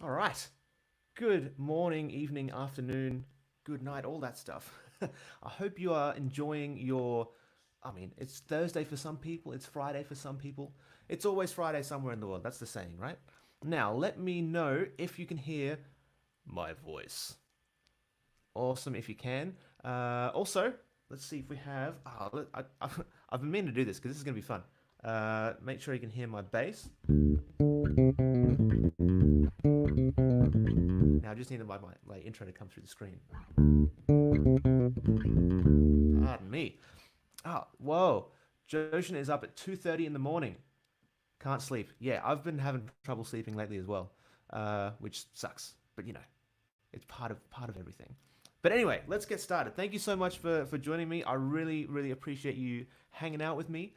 All right. Good morning, evening, afternoon, good night, all that stuff. I hope you are enjoying it's Thursday for some people, it's Friday for some people. It's always Friday somewhere in the world. That's the saying, right? Now, let me know if you can hear my voice. Awesome if you can. Also, let's see if we have. I've been meaning to do this because this is going to be fun. Make sure you can hear my bass. Now I just need my intro to come through the screen. Pardon me. Oh, whoa. Joshin is up at 2:30 in the morning. Can't sleep. Yeah, I've been having trouble sleeping lately as well, which sucks. But it's part of everything. But anyway, let's get started. Thank you so much for joining me. I really appreciate you hanging out with me,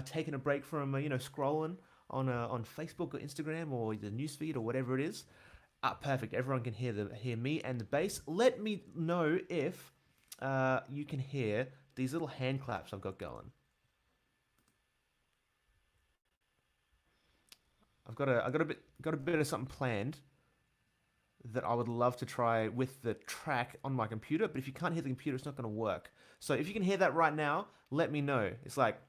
taking a break from scrolling on Facebook or Instagram or the newsfeed or whatever it is. Perfect. Everyone can hear me and the bass. Let me know if you can hear these little hand claps I've got going. I've got a bit of something planned that I would love to try with the track on my computer, but if you can't hear the computer, it's not going to work. So if you can hear that right now, let me know. It's like,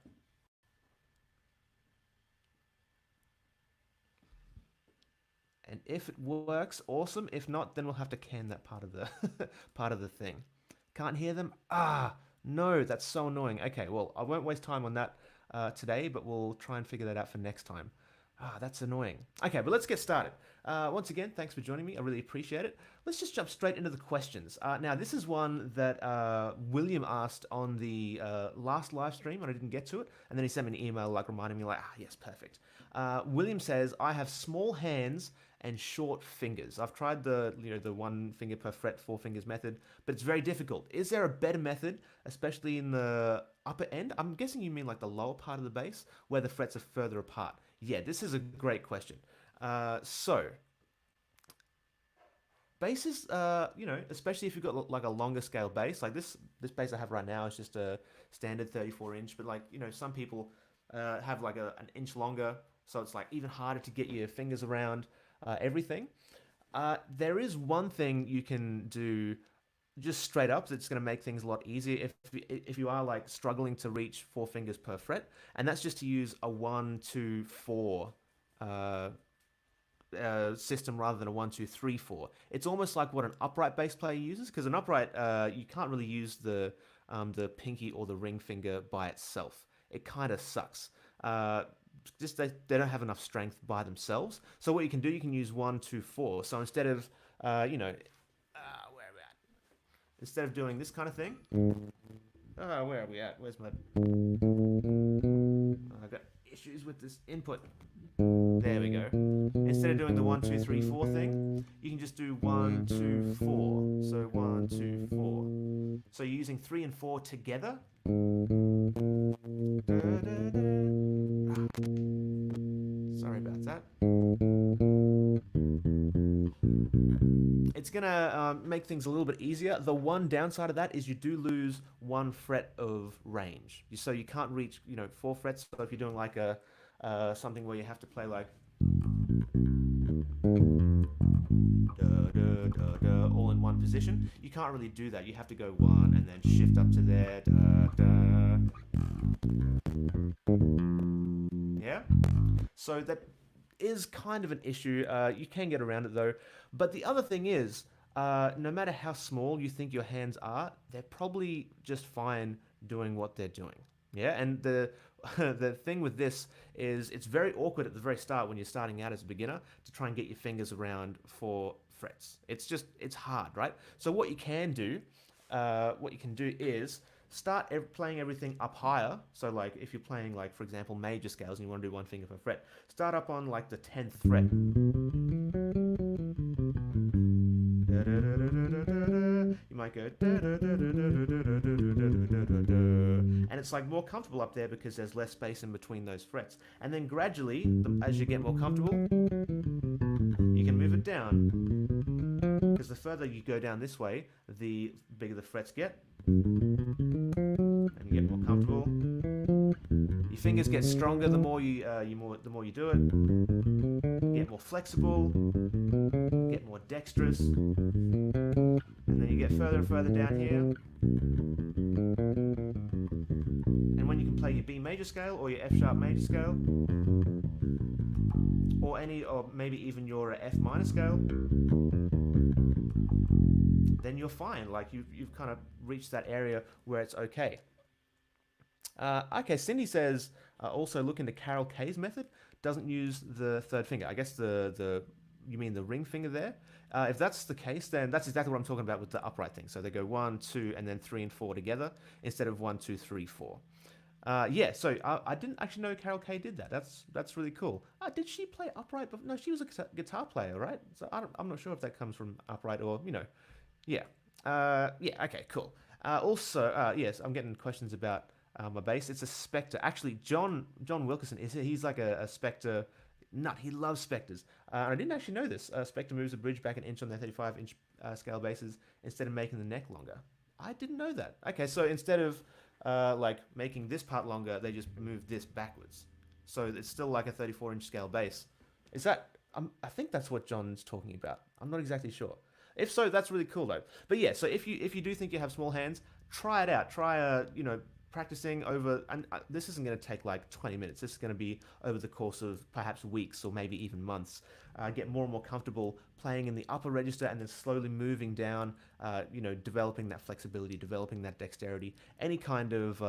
and if it works, awesome. If not, then we'll have to can that part of the part of the thing. Can't hear them? Ah, no, that's so annoying. Okay, well, I won't waste time on that today, but we'll try and figure that out for next time. Ah, that's annoying. Okay, but let's get started. Once again, thanks for joining me. I really appreciate it. Let's just jump straight into the questions. Now, this is one that William asked on the last live stream, and I didn't get to it. And then he sent me an email, like reminding me, like, yes, perfect. William says, "I have small hands and short fingers. I've tried the one finger per fret, four fingers method, but it's very difficult. Is there a better method, especially in the upper end?" I'm guessing you mean like the lower part of the bass, where the frets are further apart. Yeah, this is a great question. So, basses, especially if you've got like a longer scale bass, like this bass I have right now is just a standard 34 inch, but like some people have like an inch longer, so it's like even harder to get your fingers around everything. There is one thing you can do just straight up that's going to make things a lot easier if you are like struggling to reach four fingers per fret, and that's just to use a 1 2 4 uh, system rather than a 1 2 3 4. It's almost like what an upright bass player uses, because an upright you can't really use the pinky or the ring finger by itself. It kind of sucks. Just they don't have enough strength by themselves. So what you can do, you can use 1 2 4. So instead of where are we at? Instead of doing this kind of thing, where are we at? Where's my? I've got issues with this input. There we go. Instead of doing the 1 2 3 4 thing, you can just do 1 2 4. So 1 2 4. So you're using 3 and 4 together. Sorry about that. It's gonna make things a little bit easier. The one downside of that is you do lose one fret of range, so you can't reach four frets. So if you're doing like a something where you have to play like all in one position, you can't really do that. You have to go one and then shift up to there. Yeah, so that is kind of an issue. You can get around it though. But the other thing is, no matter how small you think your hands are, they're probably just fine doing what they're doing. Yeah, and the the thing with this is it's very awkward at the very start when you're starting out as a beginner to try and get your fingers around four frets. It's hard, right? So what you can do is start playing everything up higher. So like if you're playing like for example major scales and you want to do one finger per fret, start up on like the 10th fret. You might go and it's like more comfortable up there because there's less space in between those frets. And then gradually, as you get more comfortable, you can move it down. Because the further you go down this way, the bigger the frets get. And you get more comfortable. Your fingers get stronger the more you do it. You get more flexible. more dexterous. And then you get further and further down here. And when you can play your B major scale or your F sharp major scale, or maybe even your F minor scale, then you're fine. Like you've kind of reached that area where it's okay. Okay, Cindy says also look into Carol Kay's method. Doesn't use the third finger. I guess the you mean the ring finger there? If that's the case, then that's exactly what I'm talking about with the upright thing. So they go 1, 2, and then 3 and 4 together instead of 1, 2, 3, 4. Yeah, so I didn't actually know Carol Kay did that. That's really cool. Did she play upright? No, she was a guitar player, right? So I'm not sure if that comes from upright or yeah. Yeah. Okay. Cool. Also, yes, I'm getting questions about my bass. It's a Spectre. Actually, John Wilkerson he's like a Spectre nut. He loves Spectres. I didn't actually know this. Spectre moves the bridge back an inch on their 35-inch scale basses instead of making the neck longer. I didn't know that. Okay, so instead of like making this part longer, they just move this backwards. So it's still like a 34-inch scale bass. Is that? I think that's what John's talking about. I'm not exactly sure. If so, that's really cool though. But yeah, so if you do think you have small hands, try it out. Try practicing over, and this isn't going to take like 20 minutes. This is going to be over the course of perhaps weeks or maybe even months. Get more and more comfortable playing in the upper register and then slowly moving down, developing that flexibility, developing that dexterity. Any kind of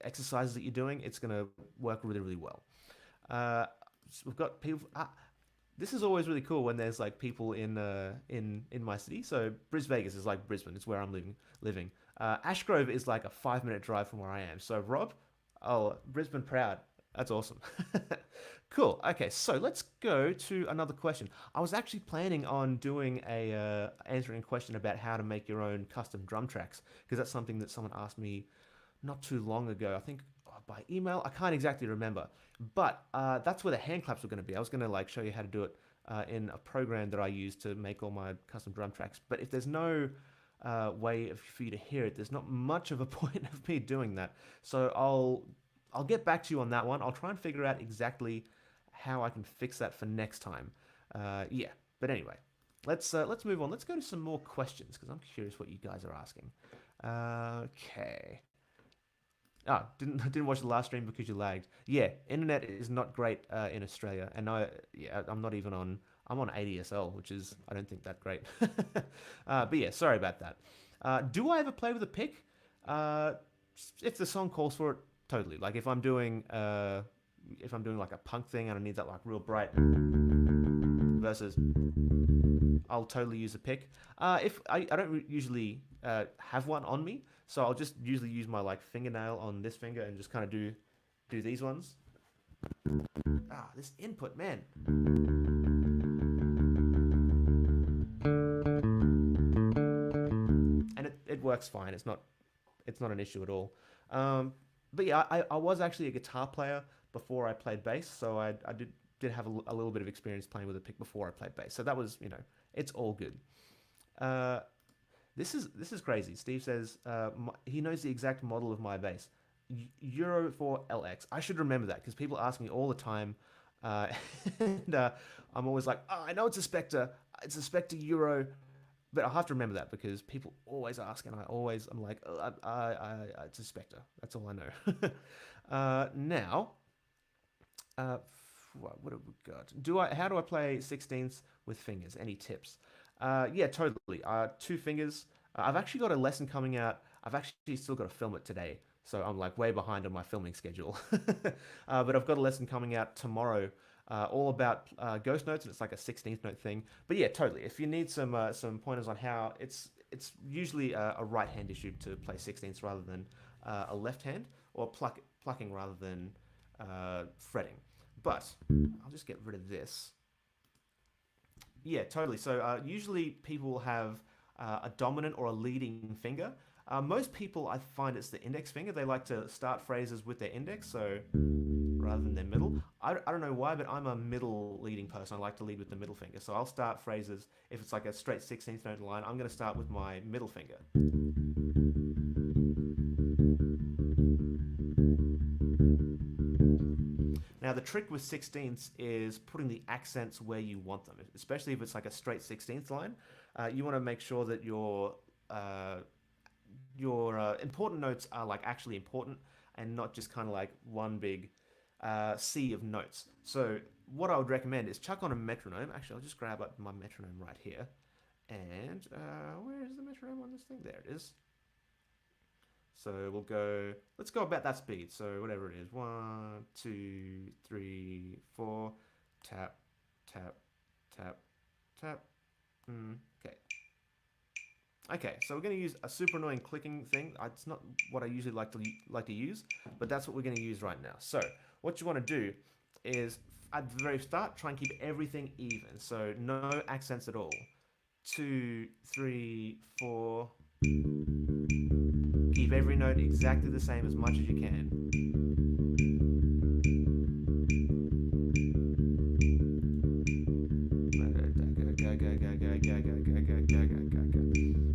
exercises that you're doing, it's going to work really, really well. So we've got people... this is always really cool when there's like people in my city. So Vegas is like Brisbane. It's where I'm living. Ashgrove is like a 5-minute drive from where I am. So Rob, Brisbane proud. That's awesome. Cool. Okay, so let's go to another question. I was actually planning on doing answering a question about how to make your own custom drum tracks, because that's something that someone asked me not too long ago. I think by email. I can't exactly remember, but that's where the hand claps were going to be. I was going to like show you how to do it in a program that I use to make all my custom drum tracks. But if there's no way for you to hear it, there's not much of a point of me doing that. So I'll get back to you on that one. I'll try and figure out exactly how I can fix that for next time. Yeah, but anyway, let's move on. Let's go to some more questions because I'm curious what you guys are asking. Okay. Didn't watch the last stream because you lagged. Yeah, internet is not great in Australia, and I'm not even on. I'm on ADSL, which is I don't think that great. But yeah, sorry about that. Do I ever play with a pick? If the song calls for it, totally. Like if I'm doing like a punk thing and I need that like real bright versus, I'll totally use a pick. If I don't usually have one on me, so I'll just usually use my like fingernail on this finger and just kind of do these ones. This input, man. And it works fine. It's not an issue at all. But yeah, I was actually a guitar player before I played bass, so I did have a little bit of experience playing with a pick before I played bass. So that was, it's all good. This is crazy. Steve says he knows the exact model of my bass, Euro 4 LX. I should remember that because people ask me all the time, and I'm always like, I know it's a Spectre. It's a Spectre Euro, but I have to remember that because people always ask, and I'm like, it's a Spectre. That's all I know. Now, what have we got? How do I play 16ths with fingers? Any tips? Yeah, totally. 2 fingers. I've actually got a lesson coming out. I've actually still got to film it today, so I'm like way behind on my filming schedule. But I've got a lesson coming out tomorrow, all about ghost notes, and it's like a 16th note thing. But yeah, totally. If you need some pointers on how it's usually a right hand issue to play 16ths rather than a left hand, or plucking rather than fretting. But I'll just get rid of this. Yeah, totally. So usually people will have a dominant or a leading finger. Most people, I find it's the index finger. They like to start phrases with their index, so rather than their middle. I don't know why, but I'm a middle leading person. I like to lead with the middle finger. So I'll start phrases, if it's like a straight 16th note line, I'm going to start with my middle finger. Now Now the trick with sixteenths is putting the accents where you want them, especially if it's like a straight sixteenth line. You want to make sure that uh, your important notes are like actually important and not just kind of like one big sea of notes. So what I would recommend is chuck on a metronome. Actually, I'll just grab up my metronome right here. And where is the metronome on this thing? There it is. So we'll go, let's go about that speed. So whatever it is, 1, 2, 3, 4, tap, tap, tap, tap. Okay. Okay, so we're going to use a super annoying clicking thing. It's not what I usually like to use, but that's what we're going to use right now. So what you want to do is at the very start, try and keep everything even. So no accents at all. 2, 3, 4. Keep every note exactly the same as much as you can.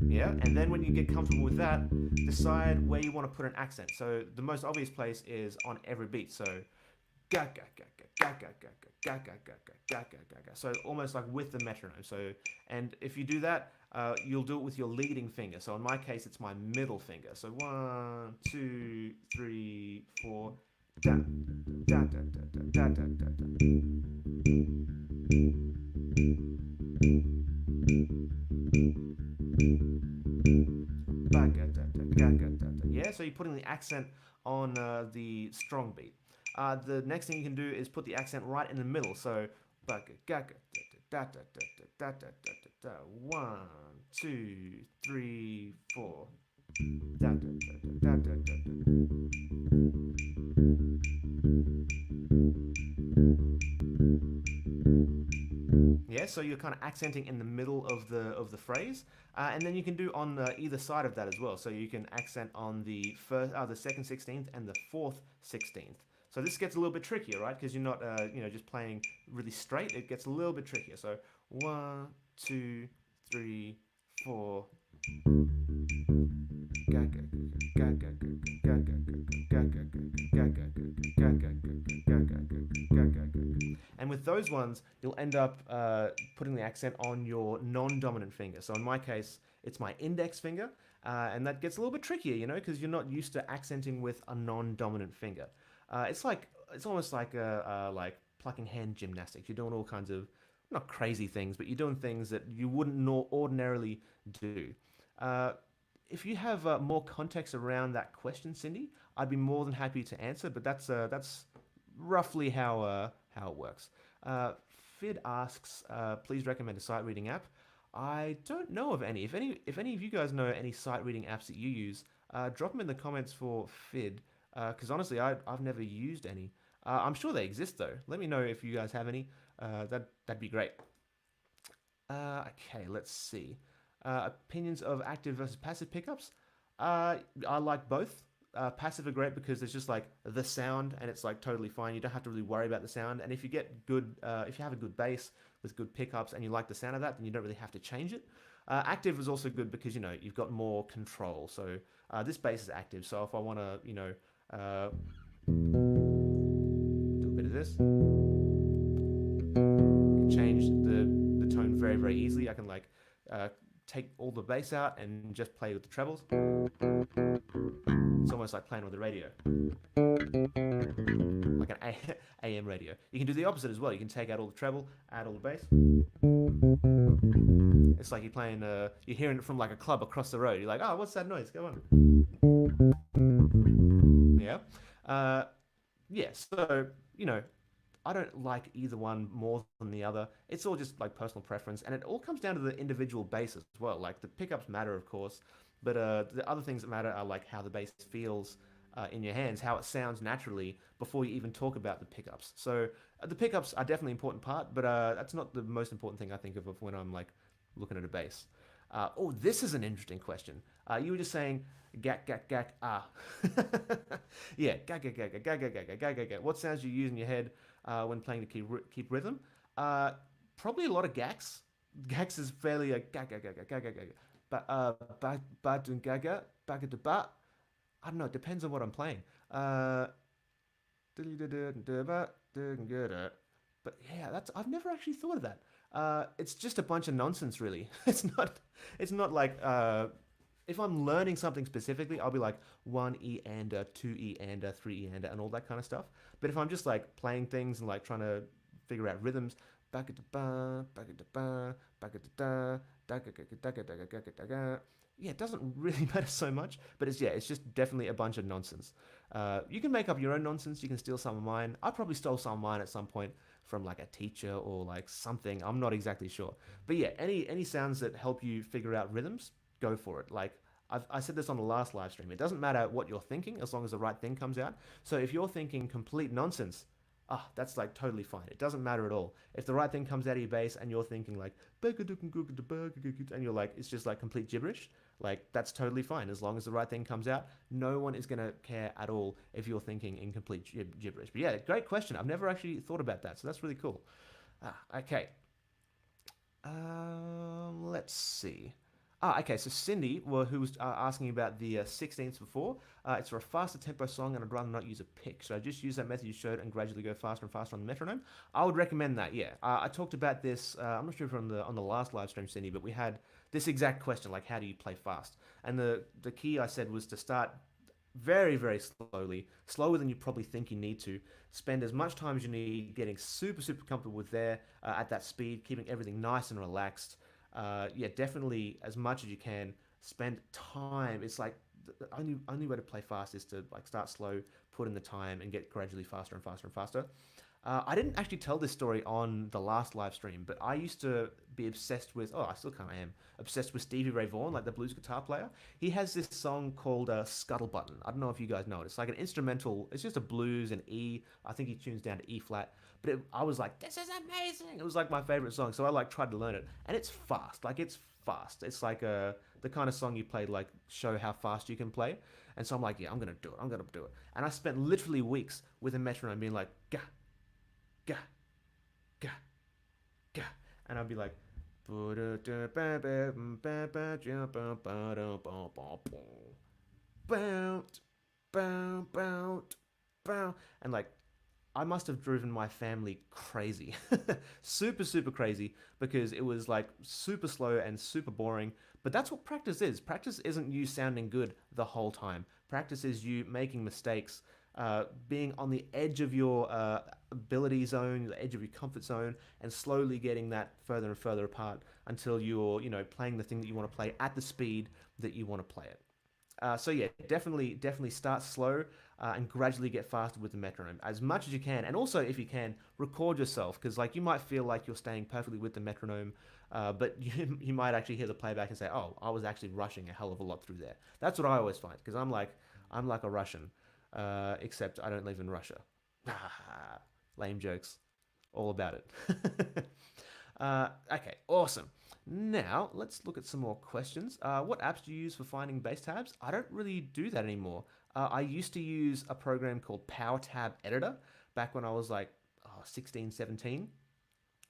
Yeah, and then when you get comfortable with that, decide where you want to put an accent. So the most obvious place is on every beat. So ga ga ga ga ga ga ga ga ga ga ga ga ga ga. So almost like with the metronome. So and if you do that, you'll do it with your leading finger. So in my case, it's my middle finger. So 1, 2, 3, 4. Da da da da da da da da. Yeah, so you're putting the accent on the strong beat. The next thing you can do is put the accent right in the middle. So 1, 2, 3, 4. Yeah, so you're kind of accenting in the middle of the phrase, and then you can do on either side of that as well. So you can accent on the second 16th and the fourth 16th. So this gets a little bit trickier, right? Because you're not just playing really straight. It gets a little bit trickier. So 1, 2, 3, 4. And with those ones, you'll end up putting the accent on your non-dominant finger. So in my case, it's my index finger, and that gets a little bit trickier, because you're not used to accenting with a non-dominant finger. It's almost like like plucking hand gymnastics. You're doing all kinds of not crazy things, but you're doing things that you wouldn't ordinarily do. If you have more context around that question, Cindy, I'd be more than happy to answer. But that's roughly how it works. Fid asks, please recommend a sight reading app. I don't know of any. If any of you guys know any sight reading apps that you use, drop them in the comments for Fid. Because honestly, I've never used any. I'm sure they exist though. Let me know if you guys have any. That'd be great. Okay, let's see. Opinions of active versus passive pickups. I like both. Passive are great because there's just like the sound and it's like totally fine. You don't have to really worry about the sound. And if you get good, if you have a good bass with good pickups and you like the sound of that, then you don't really have to change it. Active is also good because you've got more control. So this bass is active. So if I want to do a bit of this, I can change the tone very very easily. I can like take all the bass out and just play with the trebles. It's almost like playing with the radio, like an AM radio. You can do the opposite as well. You can take out all the treble, add all the bass. It's like you're playing, you're hearing it from like a club across the road. You're like, oh, what's that noise? Go on. Yeah. Yeah, so, I don't like either one more than the other. It's all just like personal preference, and it all comes down to the individual bass as well. Like the pickups matter, of course, but the other things that matter are like how the bass feels in your hands, how it sounds naturally before you even talk about the pickups. So the pickups are definitely an important part, but that's not the most important thing I think of when I'm like looking at a bass. Oh, this is an interesting question. You were just saying gak gak gak ah. Yeah, gak gak gak gak gak gak gak gak gak. What sounds you use in your head when playing to keep rhythm? Probably a lot of gags. Gags is fairly a gak gak gak gak gak gak. But ba dun gaga baga de ba. I don't know. It depends on what I'm playing. good at. But yeah, that's I've never actually thought of that. It's just a bunch of nonsense, really. It's not like if I'm learning something specifically, I'll be like one E ander, two E ander, three E ander, and all that kind of stuff. But if I'm just like playing things and like trying to figure out rhythms, back at the ba, back at the ba, back at the da, da ga ga ga ga ga ga ga ga. Yeah, it doesn't really matter so much, but it's just definitely a bunch of nonsense. You can make up your own nonsense. You can steal some of mine. I probably stole some of mine at some point from like a teacher or like something. I'm not exactly sure, but yeah, any sounds that help you figure out rhythms, go for it. Like I said this on the last live stream. It doesn't matter what you're thinking as long as the right thing comes out. So if you're thinking complete nonsense, that's like totally fine. It doesn't matter at all. If the right thing comes out of your bass and you're thinking like and you're like it's just like complete gibberish, like that's totally fine as long as the right thing comes out. No one is gonna care at all if you're thinking in complete gibberish. But yeah, great question. I've never actually thought about that, so that's really cool. Okay. Let's see. Okay. So Cindy, well, who was asking about the 16ths before, it's for a faster tempo song, and I'd rather not use a pick. So I just use that method you showed and gradually go faster and faster on the metronome. I would recommend that. Yeah, I talked about this. I'm not sure if on the last live stream, Cindy, but we had this exact question, like how do you play fast? And the key I said was to start very, very slowly, slower than you probably think you need to. Spend as much time as you need getting super, super comfortable with there at that speed, keeping everything nice and relaxed. Yeah, definitely as much as you can. Spend time. It's like the only way to play fast is to like start slow, put in the time, and get gradually faster and faster and faster. I didn't actually tell this story on the last live stream, but I used to be obsessed with. Oh, I still kind of am obsessed with Stevie Ray Vaughan, like the blues guitar player. He has this song called "Scuttle Button." I don't know if you guys know it. It's like an instrumental. It's just a blues and E. I think he tunes down to E flat. But I was like, this is amazing. It was like my favorite song, so I like tried to learn it, and it's fast. Like it's fast. It's like the kind of song you play like show how fast you can play. And so I'm like, yeah, I'm gonna do it. I'm gonna do it. And I spent literally weeks with a metronome being like, ga ga ga ga, and I'd be like, and like I must have driven my family crazy. Super, super crazy because it was like super slow and super boring. But that's what practice is. Practice isn't you sounding good the whole time. Practice is you making mistakes, being on the edge of your ability zone, the edge of your comfort zone, and slowly getting that further and further apart until you're, playing the thing that you want to play at the speed that you want to play it. So yeah, definitely start slow and gradually get faster with the metronome as much as you can. And also, if you can, record yourself because like you might feel like you're staying perfectly with the metronome, but you might actually hear the playback and say, "Oh, I was actually rushing a hell of a lot through there." That's what I always find because I'm like a Russian, except I don't live in Russia. Lame jokes, all about it. Okay, awesome. Now, let's look at some more questions. What apps do you use for finding bass tabs? I don't really do that anymore. I used to use a program called Power Tab Editor back when I was like 16, 17.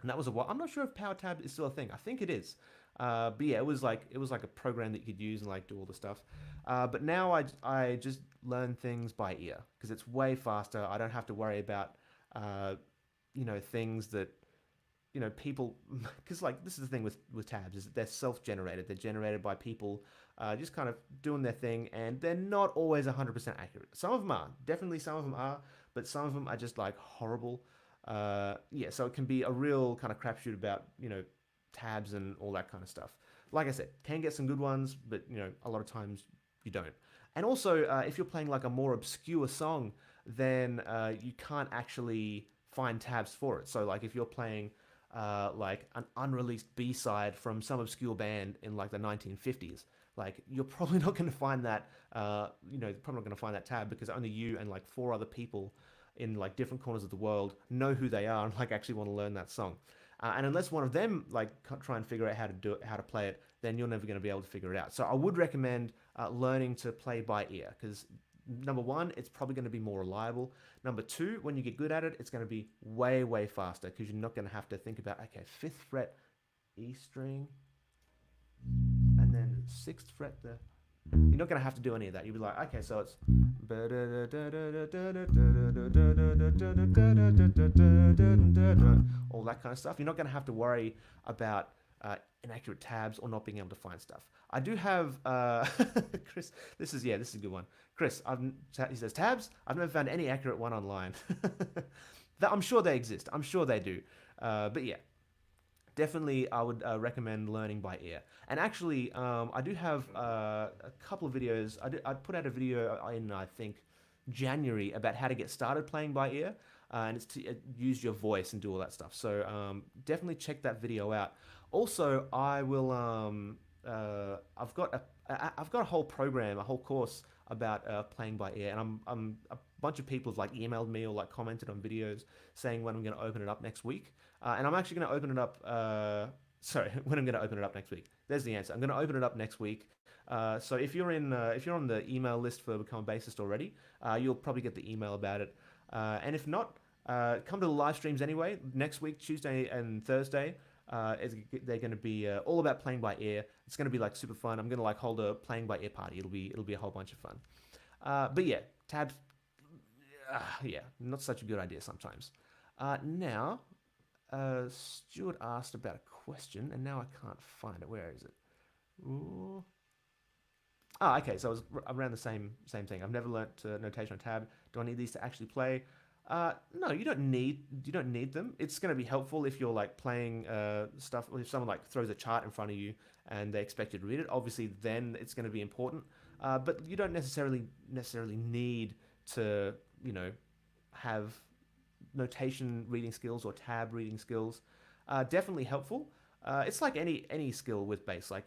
And that was a while. I'm not sure if Power Tab is still a thing. I think it is. But yeah, it was like a program that you could use and like do all the stuff. But now I just learn things by ear because it's way faster. I don't have to worry about things that people because like this is the thing with tabs is that they're self-generated. They're generated by people just kind of doing their thing, and they're not always 100% accurate. Some of them are, definitely some of them are, but some of them are just like horrible. Yeah, so it can be a real kind of crapshoot about tabs and all that kind of stuff. Like I said, can get some good ones, but a lot of times you don't. And also, if you're playing like a more obscure song, then you can't actually find tabs for it. So like if you're playing like an unreleased B-side from some obscure band in like the 1950s, like you're probably not going to find that probably not going to find that tab because only you and like four other people in like different corners of the world know who they are and like actually want to learn that song. And unless one of them like try and figure out how to do it, how to play it, then you're never going to be able to figure it out. So I would recommend learning to play by ear because number one, it's probably going to be more reliable. Number two, when you get good at it, it's going to be way, way faster because you're not going to have to think about, okay, fifth fret E string, and then sixth fret the You're not going to have to do any of that. You'll be like, okay, so it's all that kind of stuff. You're not going to have to worry about inaccurate tabs or not being able to find stuff. I do have Chris. This is a good one. Chris, he says tabs. I've never found any accurate one online. I'm sure they exist. I'm sure they do. But yeah, definitely I would recommend learning by ear. And actually, I do have a couple of videos. I put out a video in, I think, January about how to get started playing by ear. And it's to use your voice and do all that stuff. So definitely check that video out. Also, I will. I've got a whole program, a whole course about playing by ear, and a bunch of people have like emailed me or like commented on videos saying when I'm going to open it up next week. And I'm actually going to open it up. When I'm going to open it up next week. There's the answer. I'm going to open it up next week. So if you're on the email list for Become a Bassist already, you'll probably get the email about it. And if not, come to the live streams anyway. Next week, Tuesday and Thursday, they're going to be all about playing by ear. It's going to be like super fun. I'm going to like hold a playing by ear party. It'll be a whole bunch of fun. But yeah, tabs. Yeah, not such a good idea sometimes. Now, Stuart asked about a question, and now I can't find it. Where is it? Ooh. Okay. So it was around the same thing. I've never learnt notation on tab. Do I need these to actually play? No, you don't need them. It's going to be helpful if you're like playing stuff. If someone like throws a chart in front of you and they expect you to read it, obviously then it's going to be important. But you don't necessarily need to have notation reading skills or tab reading skills. Definitely helpful. It's like any skill with bass. Like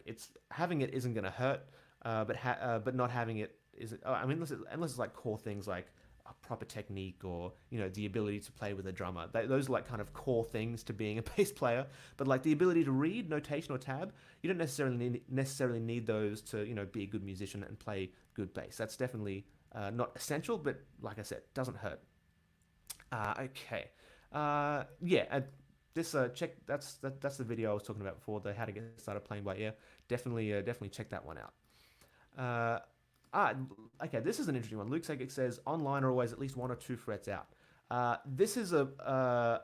having it isn't going to hurt, but not having it is. I mean, unless it's like core things like a proper technique or the ability to play with a drummer. Those are like kind of core things to being a bass player. But like the ability to read notation or tab, you don't necessarily need those to be a good musician and play good bass. That's definitely not essential, but like I said, doesn't hurt. Okay. Yeah. Check. That's the video I was talking about before. The how to get started playing by ear. Definitely check that one out. Okay. This is an interesting one. Luke Sagic says online are always at least 1 or 2 frets out. This is a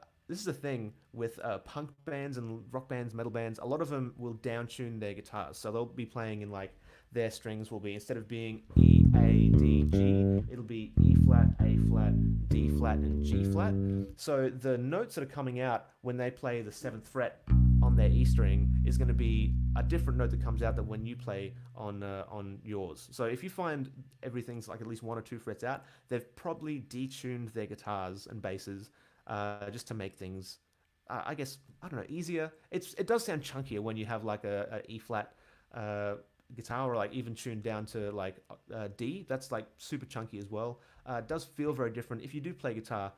thing with punk bands and rock bands, metal bands. A lot of them will downtune their guitars, so they'll be playing in like their strings will be, instead of being E, A, D, G, it'll be E flat, A flat, D flat, and G flat. So the notes that are coming out when they play the 7th fret on their E string is going to be a different note that comes out than when you play on yours. So if you find everything's like at least 1 or 2 frets out, they've probably detuned their guitars and basses just to make things, I guess, I don't know, easier. It does sound chunkier when you have like a E flat guitar, or like even tuned down to like D. That's like super chunky as well. It does feel very different. If you do play guitar,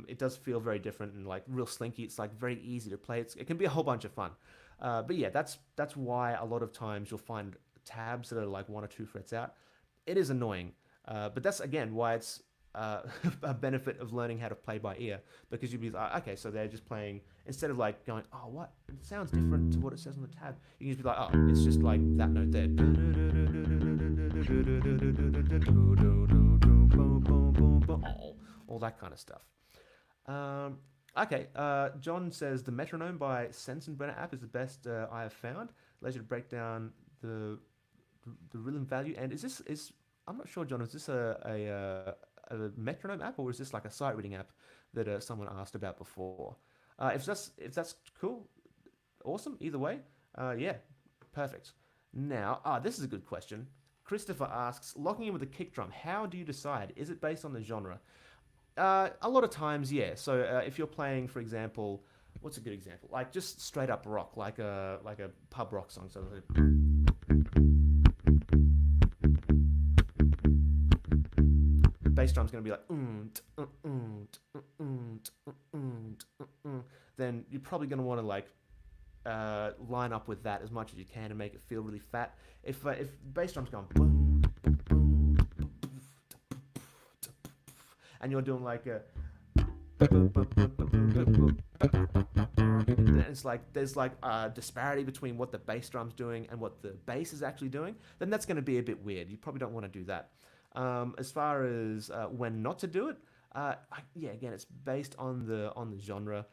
it does feel very different and like real slinky. It's like very easy to play. It can be a whole bunch of fun. But yeah, that's why a lot of times you'll find tabs that are like 1 or 2 frets out. It is annoying, but that's again why it's a benefit of learning how to play by ear, because you'll be like, okay, so they're just playing, instead of like going, oh, what, it sounds different to what it says on the tab, you can just be like, oh, it's just like that note there, all that kind of stuff. Okay, John says the Metronome by Sensenbrenner app is the best I have found. Allows you to break down the rhythm value. And I'm not sure, John, is this a metronome app, or is this like a sight reading app that someone asked about before? If that's cool, awesome. Either way, yeah, perfect. Now, this is a good question. Christopher asks, locking in with a kick drum, how do you decide? Is it based on the genre? A lot of times, yeah. So if you're playing, for example, what's a good example? Like just straight up rock, like a pub rock song. So the bass drum's going to be like then you're probably going to want to like line up with that as much as you can and make it feel really fat. If bass drum's going boom, boom, and you're doing like a, and it's like there's like a disparity between what the bass drum's doing and what the bass is actually doing, then that's going to be a bit weird. You probably don't want to do that. As far as when not to do it, yeah, again, it's based on the genre.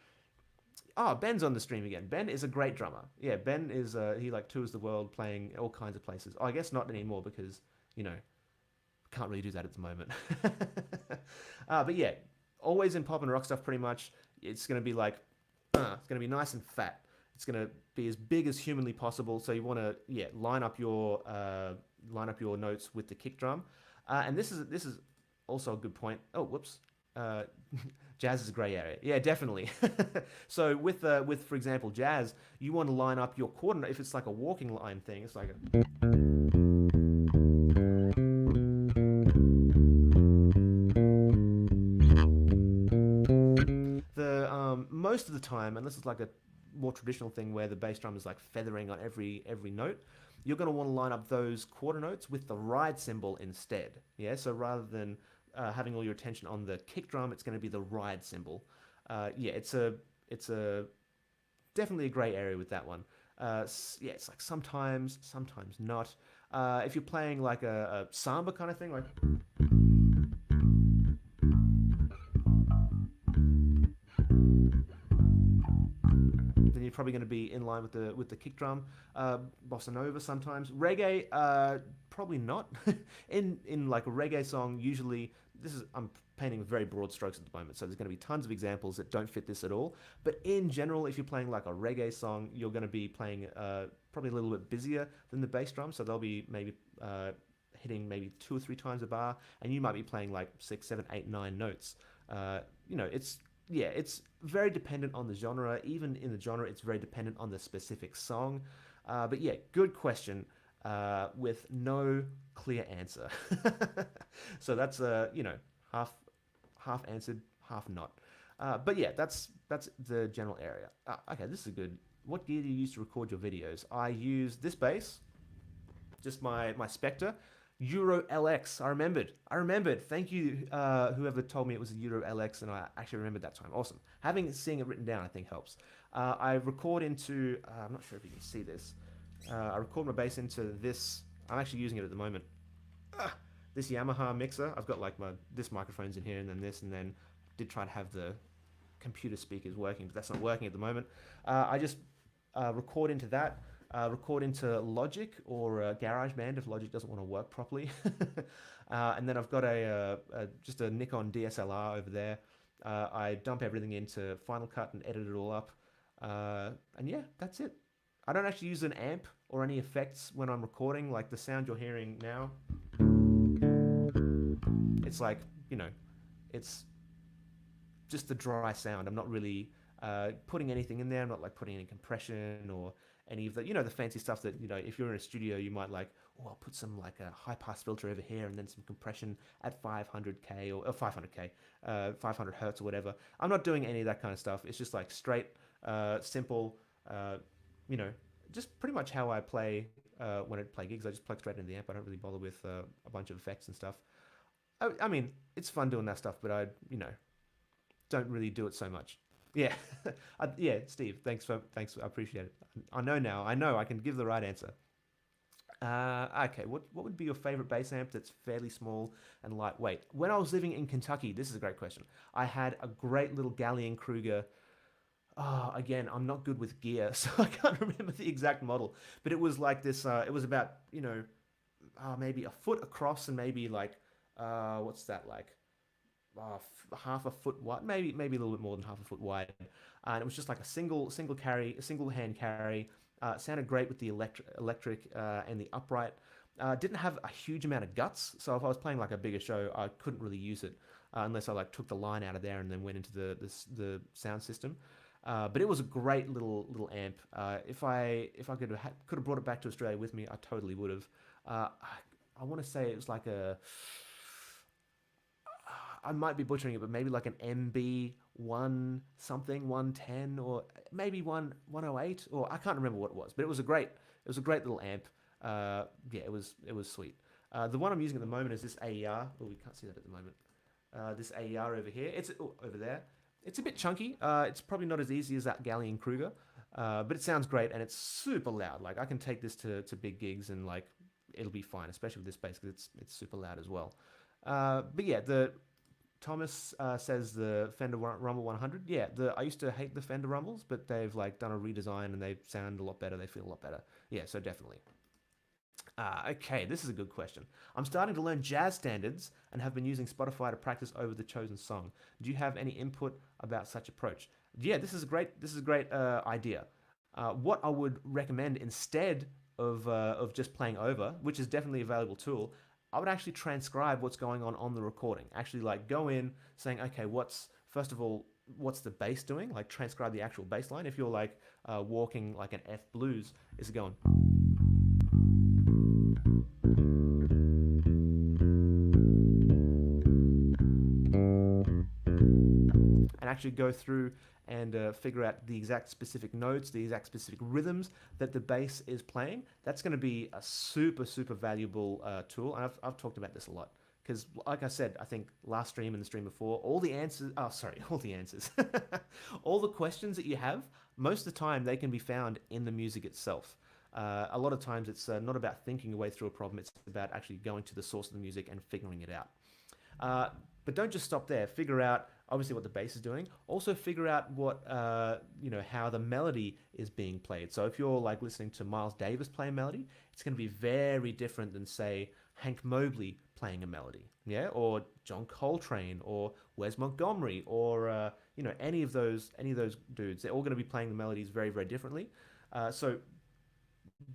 Oh, Ben's on the stream again. Ben is a great drummer. Yeah, Ben is he like tours the world playing all kinds of places. Oh, I guess not anymore because you know can't really do that at the moment. But yeah, always in pop and rock stuff, pretty much. It's gonna be like it's gonna be nice and fat. It's gonna be as big as humanly possible. So you want to yeah line up your notes with the kick drum. And this is also a good point. Oh, whoops. Uh, jazz is a gray area. Yeah, definitely. So with for example jazz, you want to line up your quarter note. If it's like a walking line thing, it's like a, the most of the time, and this is like a more traditional thing where the bass drum is like feathering on every note, you're going to want to line up those quarter notes with the ride cymbal instead. Yeah, so rather than having all your attention on the kick drum, it's going to be the ride cymbal. Yeah, it's a definitely a gray area with that one. Yeah, it's like sometimes not. If you're playing like a samba kind of thing, like then you're probably going to be in line with the kick drum. Bossa nova sometimes. Reggae, probably not. In like a reggae song, usually this is I'm painting with very broad strokes at the moment, so there's going to be tons of examples that don't fit this at all. But in general, if you're playing like a reggae song, you're going to be playing probably a little bit busier than the bass drum, so they'll be maybe hitting maybe 2 or 3 times a bar, and you might be playing like 6, 7, 8, 9 notes. You know, it's yeah, it's very dependent on the genre. Even in the genre, it's very dependent on the specific song. But yeah, good question with no clear answer. So that's you know half answered, half not. But yeah, that's the general area. Okay, this is a good. What gear do you use to record your videos? I use this bass, just my Spectre. Euro LX. I remembered. I remembered. Thank you, whoever told me it was a Euro LX, and I actually remembered that time. Awesome. Seeing it written down, I think helps. I record into. I'm not sure if you can see this. I record my bass into this. I'm actually using it at the moment. This Yamaha mixer. I've got like this microphone's in here, and then did try to have the computer speakers working, but that's not working at the moment. I just record into that. Record into Logic or GarageBand if Logic doesn't want to work properly. And then I've got just a Nikon DSLR over there. I dump everything into Final Cut and edit it all up. And yeah, that's it. I don't actually use an amp or any effects when I'm recording. Like the sound you're hearing now, it's like, you know, it's just the dry sound. I'm not really putting anything in there. I'm not like putting any compression or any of the, you know, the fancy stuff that, you know, if you're in a studio, you might like, oh, I'll put some like a high pass filter over here and then some compression at 500K or 500K, 500 hertz or whatever. I'm not doing any of that kind of stuff. It's just like straight, simple, you know, just pretty much how I play when I play gigs. I just plug straight into the amp. I don't really bother with a bunch of effects and stuff. I mean, it's fun doing that stuff, but I, you know, don't really do it so much. Yeah, yeah, Steve. Thanks. I appreciate it. I know now. I know I can give the right answer. Okay, what would be your favorite bass amp that's fairly small and lightweight? When I was living in Kentucky, this is a great question. I had a great little Gallion Kruger. Oh, again, I'm not good with gear, so I can't remember the exact model. But it was like this. It was about maybe a foot across and maybe like what's that like? Half a foot wide, maybe a little bit more than half a foot wide, and it was just like a single hand carry. Sounded great with the electric and the upright. Didn't have a huge amount of guts, so if I was playing like a bigger show, I couldn't really use it unless I like took the line out of there and then went into the sound system. But it was a great little amp. If I could have brought it back to Australia with me, I totally would have. I want to say it was like a. I might be butchering it, but maybe like an MB one something 110 or maybe 108 or I can't remember what it was, but it was a great little amp. Yeah, it was sweet. The one I'm using at the moment is this AER. Oh, we can't see that at the moment. This AER over here. It's over there. It's a bit chunky. It's probably not as easy as that Gallion Kruger, But it sounds great and it's super loud. Like I can take this to big gigs and like it'll be fine, especially with this bass because it's super loud as well. But yeah, the Thomas says the Fender Rumble 100. Yeah, I used to hate the Fender Rumbles, but they've like done a redesign and they sound a lot better. They feel a lot better. Yeah, so definitely. Okay, this is a good question. I'm starting to learn jazz standards and have been using Spotify to practice over the chosen song. Do you have any input about such approach? Yeah, this is a great idea. What I would recommend instead of just playing over, which is definitely a valuable tool, I would actually transcribe what's going on the recording. Actually, like go in saying, okay, what's first of all, what's the bass doing? Like transcribe the actual bass line. If you're like walking like an F blues, is it going? And actually go through and figure out the exact specific notes, the exact specific rhythms that the bass is playing. That's going to be a super, super valuable tool. And I've talked about this a lot because, like I said, I think last stream and the stream before, all the answers, oh, sorry, all the answers, all the questions that you have, most of the time they can be found in the music itself. A lot of times it's not about thinking your way through a problem, it's about actually going to the source of the music and figuring it out. But don't just stop there. Figure out obviously what the bass is doing. Also figure out what how the melody is being played. So if you're like listening to Miles Davis play a melody, it's going to be very different than say Hank Mobley playing a melody, yeah, or John Coltrane or Wes Montgomery or any of those dudes. They're all going to be playing the melodies very very differently. So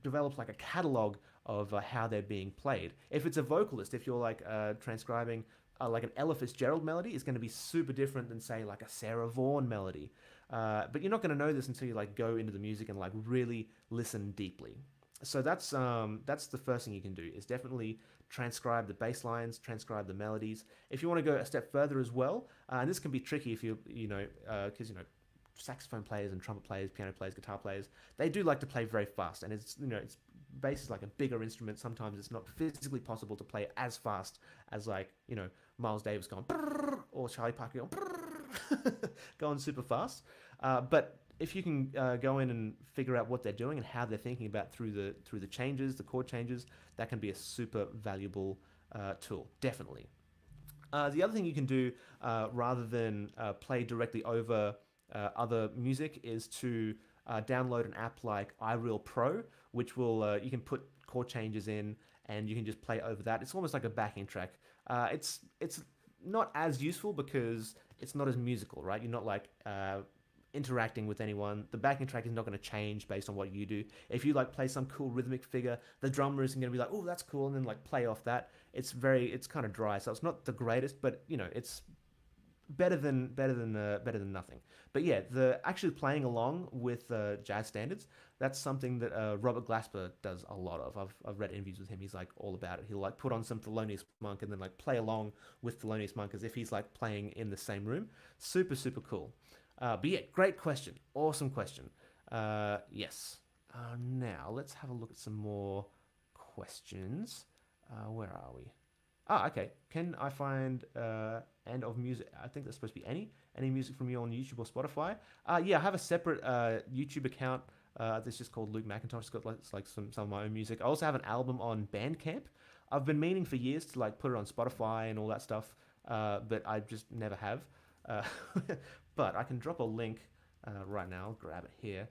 develop like a catalog of how they're being played. If it's a vocalist, if you're like transcribing like an Ella Fitzgerald melody, is going to be super different than say like a Sarah Vaughan melody. But you're not going to know this until you like go into the music and like really listen deeply. So that's the first thing you can do is definitely transcribe the bass lines, transcribe the melodies. If you want to go a step further as well, and this can be tricky if because saxophone players and trumpet players, piano players, guitar players, they do like to play very fast, and it's bass is like a bigger instrument. Sometimes it's not physically possible to play as fast as like Miles Davis going or Charlie Parker going going super fast. But if you can go in and figure out what they're doing and how they're thinking about through the changes, the chord changes, that can be a super valuable tool, definitely. The other thing you can do rather than play directly over other music is to download an app like iReal Pro, which will you can put chord changes in and you can just play over that. It's almost like a backing track. It's not as useful because it's not as musical, right? You're not like interacting with anyone. The backing track is not going to change based on what you do. If you like play some cool rhythmic figure, the drummer isn't going to be like, oh, that's cool, and then like play off that. It's kind of dry, so it's not the greatest, but it's better than nothing. But yeah, the actually playing along with jazz standards, that's something that Robert Glasper does a lot of. I've read interviews with him. He's like all about it. He'll like put on some Thelonious Monk and then like play along with Thelonious Monk as if he's like playing in the same room. Super super cool. But yeah, great question. Awesome question. Yes. Now let's have a look at some more questions. Where are we? Ah, okay. Can I find end of music? I think that's supposed to be any music from you on YouTube or Spotify. Yeah, I have a separate YouTube account that's just called Luke McIntosh. It's got like some of my own music. I also have an album on Bandcamp. I've been meaning for years to like put it on Spotify and all that stuff, but I just never have. But I can drop a link right now. I'll grab it here.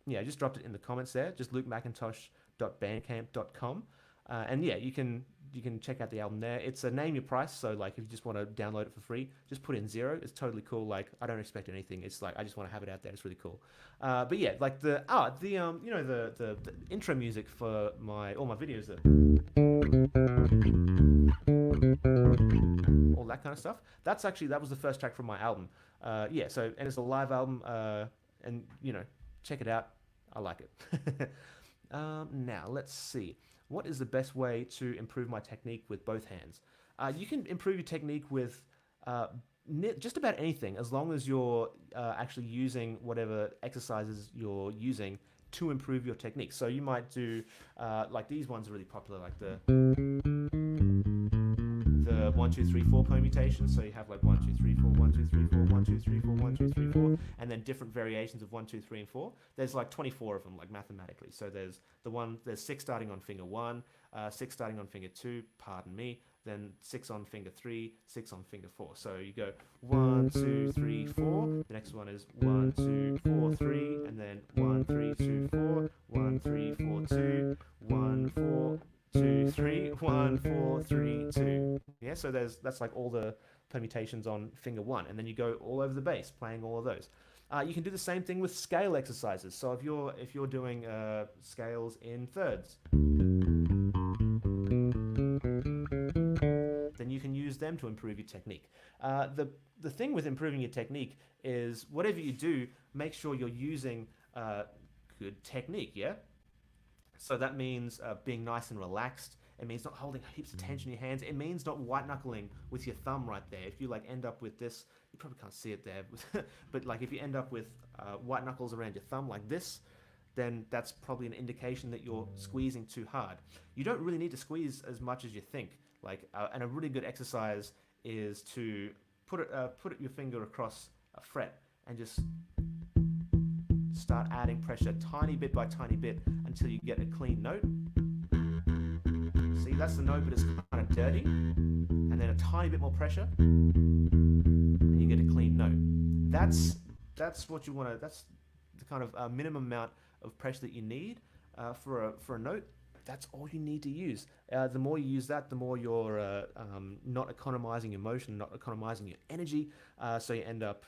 Yeah, I just dropped it in the comments there. Just lukemcintosh.bandcamp.com. And yeah, you can check out the album there. It's a name your price, so like if you just want to download it for free, just put in 0. It's totally cool. Like I don't expect anything. It's like I just want to have it out there. It's really cool. But yeah, like the intro music for all my videos, all that kind of stuff. That was the first track from my album. Yeah, so and it's a live album, and check it out. I like it. Now let's see. What is the best way to improve my technique with both hands? You can improve your technique with just about anything, as long as you're actually using whatever exercises you're using to improve your technique. So you might do like these ones are really popular, like the 1 2 3 4 permutation. So you have like 1 2 3 4 1 2 3 4 1 2 3 4 1 2 different variations of 1, 2, 3, and 4. There's like 24 of them, like mathematically. So there's 6 starting on finger 1, 6 starting on finger 2, pardon me, then 6 on finger 3, 6 on finger 4. So you go 1, 2, 3, 4. The next one is 1, 2, 4, 3, and then 1, 3, 2, 4, 1, 3, 4, 2, 1, 4, 2, 3, 1, 4, 3, 2. Yeah, so that's like all the permutations on finger 1, and then you go all over the bass, playing all of those. You can do the same thing with scale exercises. So if you're doing scales in thirds, then you can use them to improve your technique. The thing with improving your technique is whatever you do, make sure you're using good technique. Yeah. So that means being nice and relaxed. It means not holding heaps of tension in your hands. It means not white knuckling with your thumb right there. If you like end up with this, you probably can't see it there, but like if you end up with white knuckles around your thumb like this, then that's probably an indication that you're squeezing too hard. You don't really need to squeeze as much as you think. And a really good exercise is to put your finger across a fret and just start adding pressure tiny bit by tiny bit until you get a clean note. See, that's the note, but it's kind of dirty. And then a tiny bit more pressure, and you get a clean note. That's what you want to. That's the kind of minimum amount of pressure that you need for a note. That's all you need to use. The more you use that, the more you're not economizing your motion, not economizing your energy. So you end up,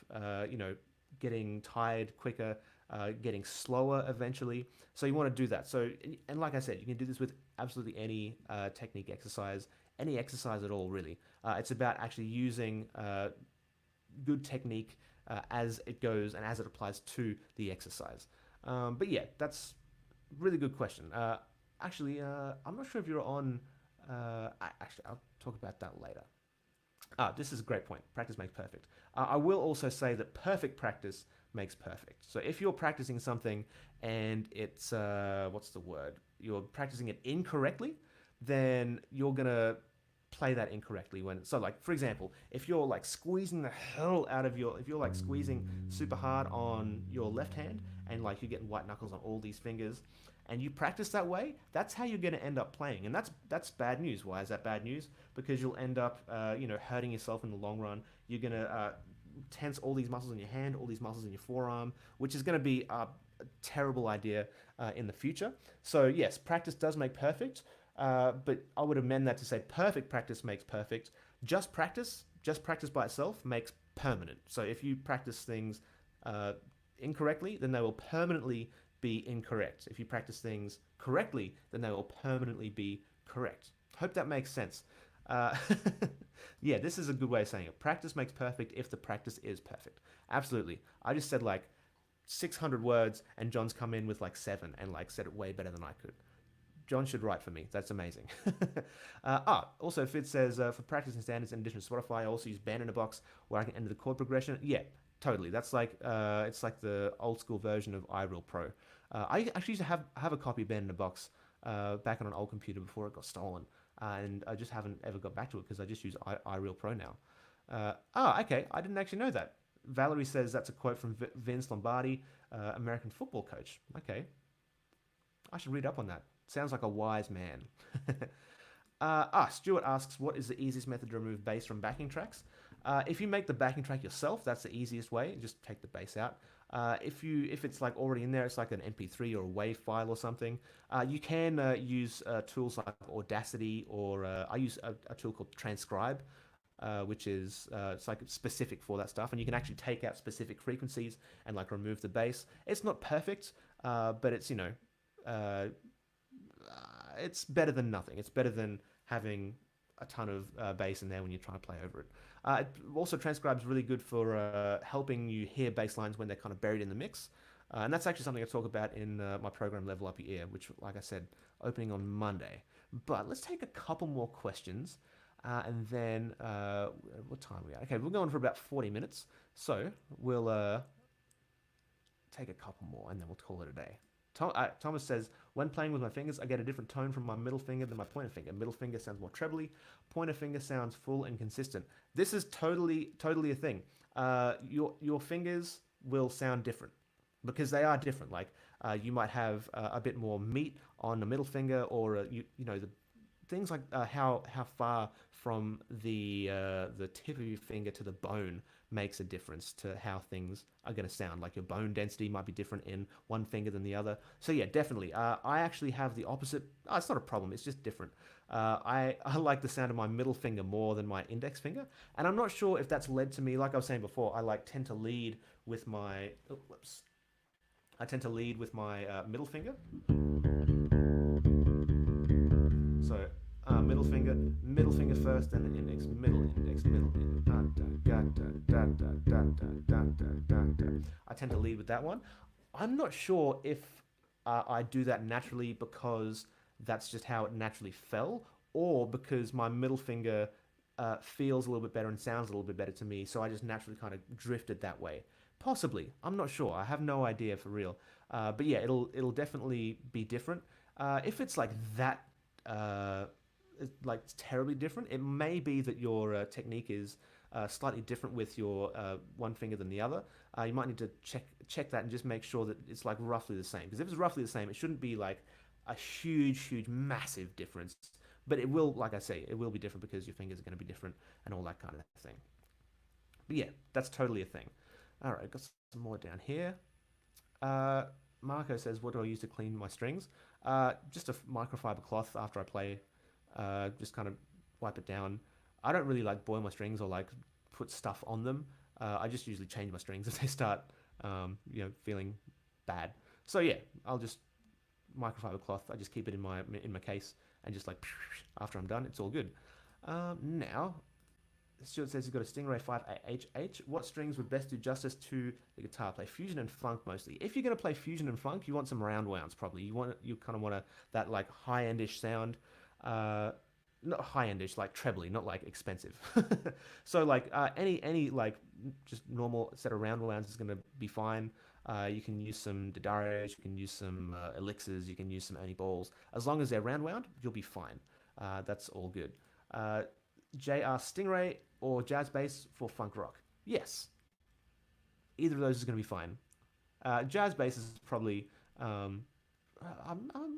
getting tired quicker, getting slower eventually. So you want to do that. So, and like I said, you can do this with absolutely any technique exercise, any exercise at all, really. It's about actually using good technique as it goes and as it applies to the exercise. But yeah, that's a really good question. Actually, I'm not sure if you're on. Actually, I'll talk about that later. This is a great point. Practice makes perfect. I will also say that perfect practice makes perfect. So if you're practicing something and it's what's the word? You're practicing it incorrectly, then you're gonna play that incorrectly like for example, if you're like squeezing the hell out of if you're like squeezing super hard on your left hand and like you're getting white knuckles on all these fingers and you practice that way, that's how you're going to end up playing, and that's bad news. Why is that bad news? Because you'll end up hurting yourself in the long run. You're going to tense all these muscles in your hand, all these muscles in your forearm, which is going to be a terrible idea in the future. So yes, practice does make perfect, but I would amend that to say perfect practice makes perfect. Just practice by itself makes permanent. So if you practice things incorrectly, then they will permanently be incorrect. If you practice things correctly, then they will permanently be correct. Hope that makes sense. Yeah, this is a good way of saying it. Practice makes perfect if the practice is perfect. Absolutely. I just said like 600 words and John's come in with like 7 and like said it way better than I could. John should write for me. That's amazing. Also Fitz says, for practicing standards in addition to Spotify, I also use Band in a Box where I can enter the chord progression. Yeah, totally. That's like, it's like the old school version of iReal Pro. I actually used to have a copy of Band in a Box back on an old computer before it got stolen. And I just haven't ever got back to it because I just use iReal Pro now. Okay. I didn't actually know that. Valerie says that's a quote from Vince Lombardi, American football coach. Okay. I should read up on that. Sounds like a wise man. Stuart asks, what is the easiest method to remove bass from backing tracks? If you make the backing track yourself, that's the easiest way. Just take the bass out. If it's like already in there, it's like an MP3 or a WAV file or something. You can use tools like Audacity, or I use a tool called Transcribe, which is it's like specific for that stuff, and you can actually take out specific frequencies and like remove the bass. It's not perfect, but it's it's better than nothing. It's better than having a ton of bass in there when you try to play over it. Also, Transcribe is really good for helping you hear bass lines when they're kind of buried in the mix. And that's actually something I talk about in my program Level Up Your Ear, which, like I said, opening on Monday. But let's take a couple more questions. And then, what time are we at? Okay, we're going for about 40 minutes. So we'll take a couple more and then we'll call it a day. Thomas says, when playing with my fingers, I get a different tone from my middle finger than my pointer finger. Middle finger sounds more trebly. Pointer finger sounds full and consistent. This is totally a thing. Your fingers will sound different because they are different. Like you might have a bit more meat on the middle finger, or you know the things like how far from the tip of your finger to the bone makes a difference to how things are going to sound. Like your bone density might be different in one finger than the other. So yeah, definitely. I actually have the opposite. Oh, it's not a problem. It's just different. I like the sound of my middle finger more than my index finger, and I'm not sure if that's led to me. Like I was saying before, I like tend to lead with my. Oh, whoops. I tend to lead with my middle finger. So middle finger first, then index, middle, index, middle. I tend to lead with that one. I'm not sure if I do that naturally because that's just how it naturally fell, or because my middle finger feels a little bit better and sounds a little bit better to me, so I just naturally kind of drifted that way. Possibly, I'm not sure. I have no idea for real. But yeah, it'll definitely be different. If it's uh, like terribly different, it may be that your technique is slightly different with your one finger than the other. You might need to check that and just make sure that it's like roughly the same. Because if it's roughly the same, it shouldn't be like a huge, massive difference. But it will, like I say, it will be different because your fingers are going to be different and all that kind of thing. But yeah, that's totally a thing. All right, got some more down here. Uh, Marco says, "What do I use to clean my strings?" Just a microfiber cloth after I play. Just kind of wipe it down. I don't really like boil my strings or like put stuff on them. I just usually change my strings if they start, feeling bad. So yeah, I'll just microfiber cloth. I just keep it in my case and just like after I'm done, it's all good. Now Stuart says he's got a Stingray 5AHH. What strings would best do justice to the guitar? Play fusion and funk mostly. If you're going to play fusion and funk, you want some round wounds probably. You kind of want that like high endish sound. Not high endish, like trebly, not like expensive. So like any like just normal set of round wounds is going to be fine. You can use some Didarios, you can use some elixirs, you can use some Ernie balls. As long as they're round wound, you'll be fine. That's all good. JR Stingray or jazz bass for funk rock? Yes, either of those is going to be fine. Jazz bass is probably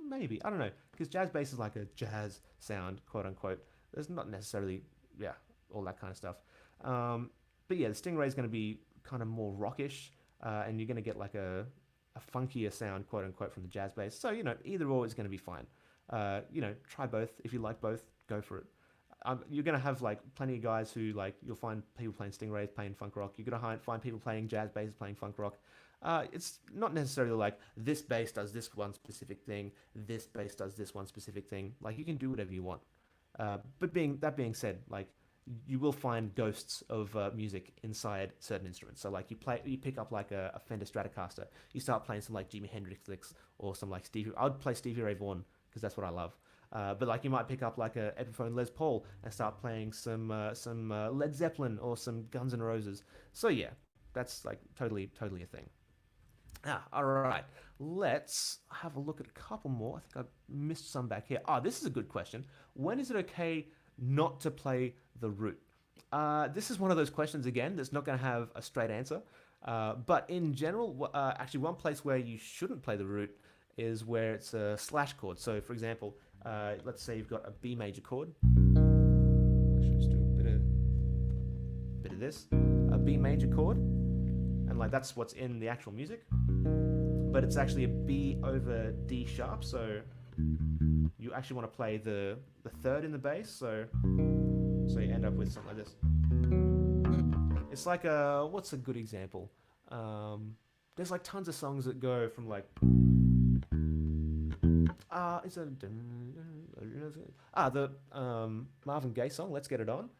maybe, I don't know, because jazz bass is like a jazz sound, quote unquote. There's not necessarily yeah all that kind of stuff. But yeah, the Stingray is going to be kind of more rockish, and you're going to get like a funkier sound, quote unquote, from the jazz bass. So either or is going to be fine. Try both. If you like both, go for it. You're gonna have like plenty of guys who like you'll find people playing Stingrays playing funk rock. You're gonna find people playing jazz basses playing funk rock. It's not necessarily like this bass does this one specific thing, this bass does this one specific thing. Like you can do whatever you want. But being said, like you will find ghosts of music inside certain instruments. So like you pick up like a Fender Stratocaster, you start playing some like Jimi Hendrix licks or some like Stevie. I would play Stevie Ray Vaughan because that's what I love. But like you might pick up like a Epiphone Les Paul and start playing some Led Zeppelin or some Guns N' Roses. So yeah, that's like totally a thing. All right. Let's have a look at a couple more. I think I missed some back here. This is a good question. When is it okay not to play the root? This is one of those questions again that's not going to have a straight answer. But in general, actually, one place where you shouldn't play the root is where it's a slash chord. So, for example, let's say you've got a B major chord. Actually, let's do a bit of this. A B major chord, and like that's what's in the actual music. But it's actually a B over D sharp, so you actually want to play the third in the bass. So you end up with something like this. It's like what's a good example? There's like tons of songs that go from like it's a the Marvin Gaye song "Let's Get It On."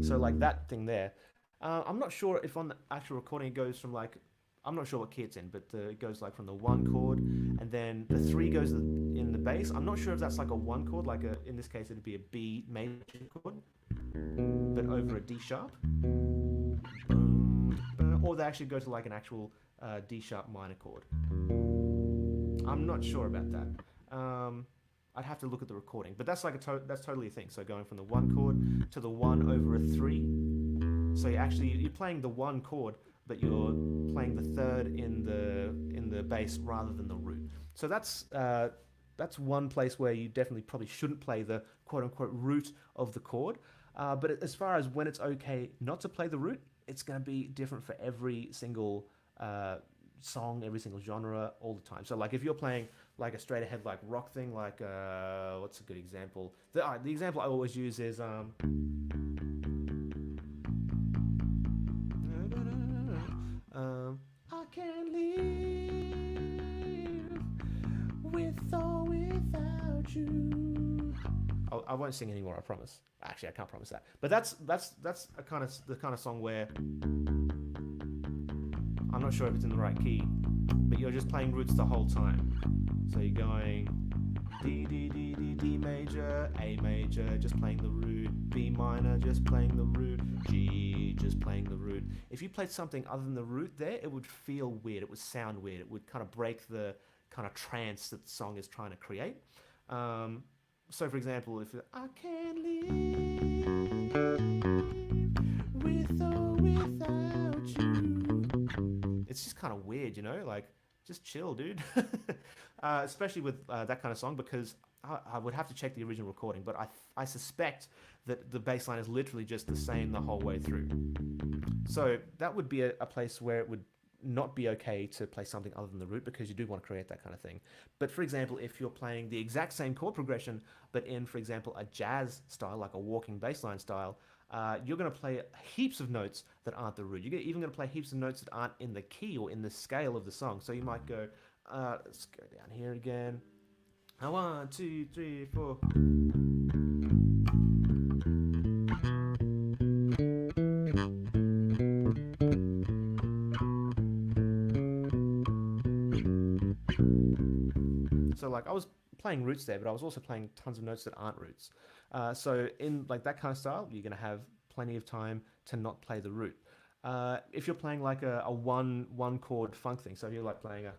So like that thing there. I'm not sure if on the actual recording it goes from like I'm not sure what key it's in, but it goes like from the one chord, and then the three goes in the bass. I'm not sure if that's like a one chord, like in this case it'd be a B major chord, but over a D sharp, or they actually go to like an actual D sharp minor chord. I'm not sure about that. I'd have to look at the recording, but that's like that's totally a thing. So going from the one chord to the one over a three. So you're playing the one chord, but you're playing the third in the bass rather than the root. So that's one place where you definitely probably shouldn't play the quote unquote root of the chord. But as far as when it's okay not to play the root, it's going to be different for every single song, every single genre, all the time. So like if you're playing like a straight ahead like rock thing, like what's a good example? The example I always use is I can't live with or without you. I won't sing anymore. I promise. Actually, I can't promise that. But that's a kind of the kind of song where I'm not sure if it's in the right key, but you're just playing roots the whole time. So you're going D D D D D major, A major, just playing the root, B minor, just playing the root, G, just playing the root. If you played something other than the root there, it would feel weird. It would sound weird. It would kind of break the kind of trance that the song is trying to create. So, for example, if I can't live with or without you, it's just kind of weird, like just chill, dude. Especially with that kind of song, because I would have to check the original recording, but I suspect that the bass line is literally just the same the whole way through. So that would be a place where it would not be okay to play something other than the root, because you do want to create that kind of thing. But for example, if you're playing the exact same chord progression, but in, for example, a jazz style, like a walking bass line style, you're going to play heaps of notes that aren't the root. You're even going to play heaps of notes that aren't in the key or in the scale of the song. So you might go, let's go down here again. 1, 2, 3, 4. So like I was playing roots there, but I was also playing tons of notes that aren't roots. So in like that kind of style, you're going to have plenty of time to not play the root. If you're playing like a one chord funk thing, so if you're like playing a,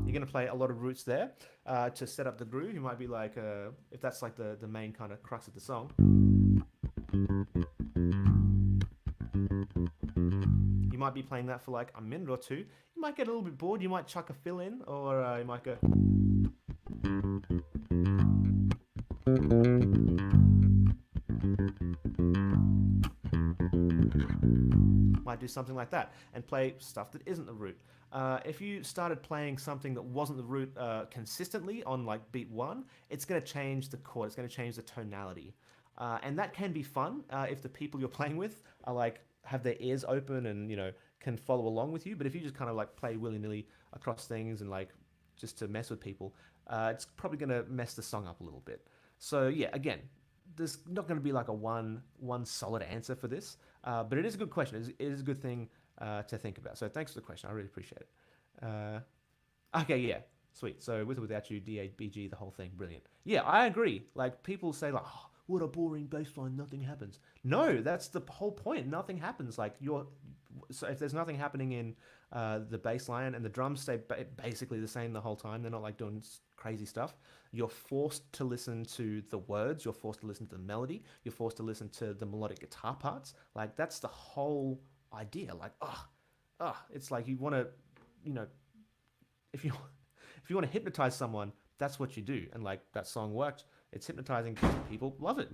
you're going to play a lot of roots there to set up the groove. You might be like, if that's like the main kind of crux of the song, you might be playing that for like a minute or two. You might get a little bit bored. You might chuck a fill in, or you might go. Might do something like that and play stuff that isn't the root. If you started playing something that wasn't the root consistently on like beat 1, it's going to change the chord. It's going to change the tonality. And that can be fun if the people you're playing with are like have their ears open and can follow along with you. But if you just kind of like play willy-nilly across things and like just to mess with people, it's probably going to mess the song up a little bit. So yeah, again, there's not going to be like a one solid answer for this, but it is a good question. It is a good thing to think about. So thanks for the question. I really appreciate it. Okay, yeah, sweet. So with or without you, DABG, the whole thing, brilliant. Yeah, I agree. Like people say like, oh, what a boring bass line, nothing happens. No, that's the whole point. Nothing happens. Like so if there's nothing happening in the bass line and the drums stay basically the same the whole time, they're not like doing crazy stuff. You're forced to listen to the words. You're forced to listen to the melody. You're forced to listen to the melodic guitar parts. Like that's the whole idea. Like, it's like you want to, if you want to hypnotize someone, that's what you do. And like that song worked. It's hypnotizing. People love it,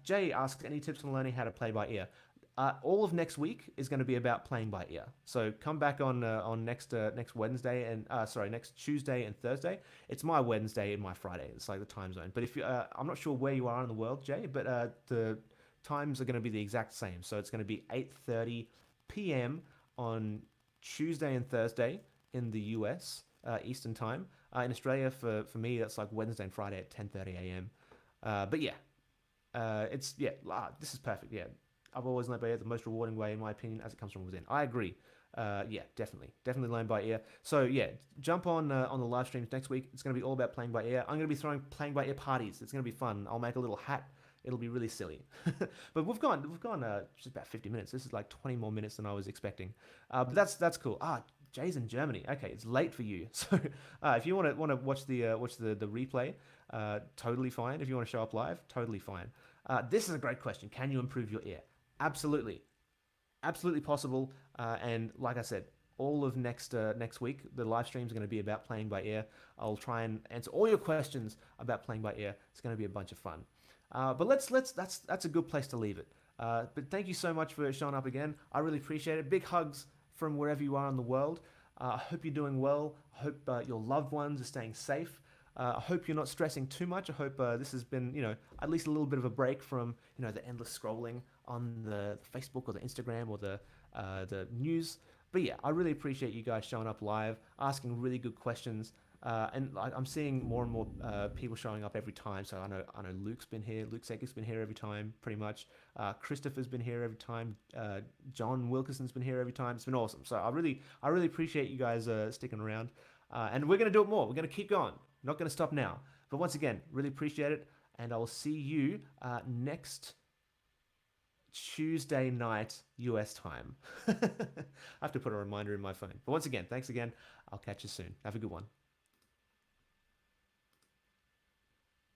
Jay asks, any tips on learning how to play by ear? All of next week is going to be about playing by ear. So come back on next Wednesday and next Tuesday and Thursday. It's my Wednesday and my Friday. It's like the time zone. But if you, I'm not sure where you are in the world, Jay, but the times are going to be the exact same. So it's going to be 8:30 p.m. on Tuesday and Thursday in the US Eastern time. In Australia, for me, that's like Wednesday and Friday at 10:30 a.m. But yeah, this is perfect. Yeah, I've always learned by ear the most rewarding way, in my opinion, as it comes from within. I agree. Yeah, definitely learn by ear. So yeah, jump on the live streams next week. It's going to be all about playing by ear. I'm going to be throwing playing by ear parties. It's going to be fun. I'll make a little hat. it'll be really silly. But we've gone just about 50 minutes. This is like 20 more minutes than I was expecting. But that's cool. Jay's in Germany. Okay, it's late for you. So if you want to watch the replay, totally fine. If you want to show up live, totally fine. This is a great question. Can you improve your ear? Absolutely, absolutely possible. And like I said, all of next week, the live stream is going to be about playing by ear. I'll try and answer all your questions about playing by ear. It's going to be a bunch of fun. But that's a good place to leave it. But thank you so much for showing up again. I really appreciate it. Big hugs from wherever you are in the world. I hope you're doing well. I hope your loved ones are staying safe. I hope you're not stressing too much. I hope this has been, at least a little bit of a break from, the endless scrolling on the Facebook or the Instagram or the news. But yeah, I really appreciate you guys showing up live, asking really good questions. And I'm seeing more and more people showing up every time. So I know Luke's been here. Luke Seki's been here every time, pretty much. Christopher's been here every time. John Wilkinson's been here every time. It's been awesome. So I really appreciate you guys sticking around. And we're going to do it more. We're going to keep going. Not going to stop now. But once again, really appreciate it. And I will see you next Tuesday night US time. I have to put a reminder in my phone. But once again, thanks again. I'll catch you soon. Have a good one.